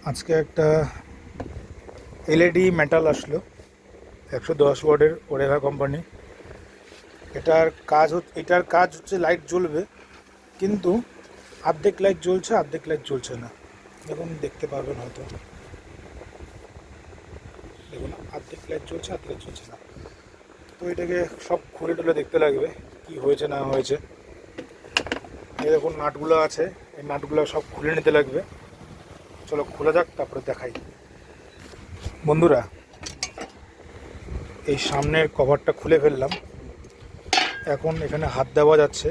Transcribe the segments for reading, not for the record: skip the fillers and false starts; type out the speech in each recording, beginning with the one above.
আজকে একটা LED metal আসলো 110 ওয়াটের ওরেভা কোম্পানি। এটার কাজ হচ্ছে লাইট জ্বলবে, কিন্তু অর্ধেক লাইট জ্বলছে অর্ধেক লাইট জ্বলছে না। দেখুন, দেখতে পারবেন হয়তো, দেখুন অর্ধেক লাইট জ্বলছে অর্ধেক লাইট জ্বলছে না। তো এটাকে সব খুলে টুলে দেখতে লাগবে কি হয়েছে না হয়েছে। এই দেখুন নাটগুলো আছে, এই নাটগুলো সব খুলে নিতে লাগবে। চলো খোলা যাক, তারপরে দেখাই। বন্ধুরা, এই সামনের কভারটা খুলে ফেললাম। এখন এখানে হাত দেওয়া যাচ্ছে।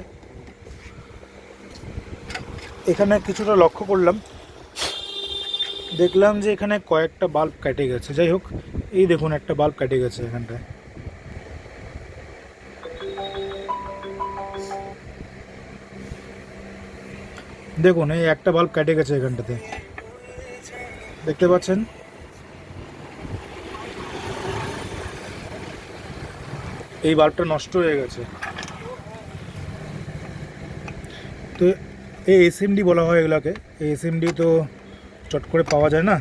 এখানে কিছুটা লক্ষ্য করলাম, দেখলাম যে এখানে কয়েকটা বাল্ব কেটে গেছে। যাই হোক, এই দেখুন একটা বাল্ব কেটে গেছে এখানটায়। দেখুন এই একটা বাল্ব কেটে গেছে এখানটাতে, দেখতে পাচ্ছেন? এই বাল্বটা নষ্ট হয়ে গেছে। তো এই এসএমডি বলা হয় এগুলোকে। এই এসএমডি তো চট করে পাওয়া যায় না।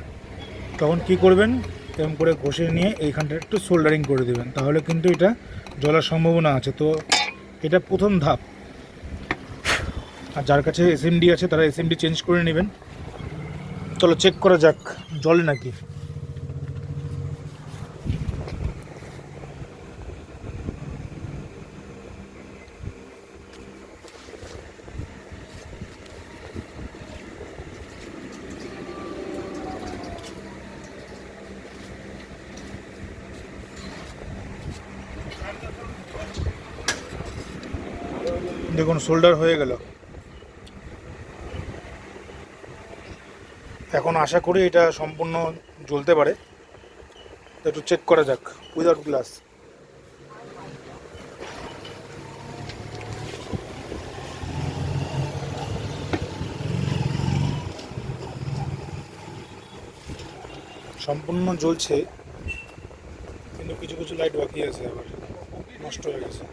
তখন কি করবেন, এরকম করে ঘষে নিয়ে এইখানটা একটু সোল্ডারিং করে দেবেন, তাহলে কিন্তু এটা জ্বলার সম্ভাবনা আছে। তো এটা প্রথম ধাপ। আর যার কাছে এসএমডি আছে তারা এসএমডি চেঞ্জ করে নেবেন। চলো চেক করা যাক জ্বলে নাকি। দেখুন সোল্ডার হয়ে গেল। এখন আশা করি এটা সম্পূর্ণ জ্বলতে পারে। তো একটু চেক করা যাক উইদাউট গ্লাস। সম্পূর্ণ জ্বলছে, কিন্তু কিছু কিছু লাইট বাকি আছে, আবার নষ্ট হয়ে গেছে।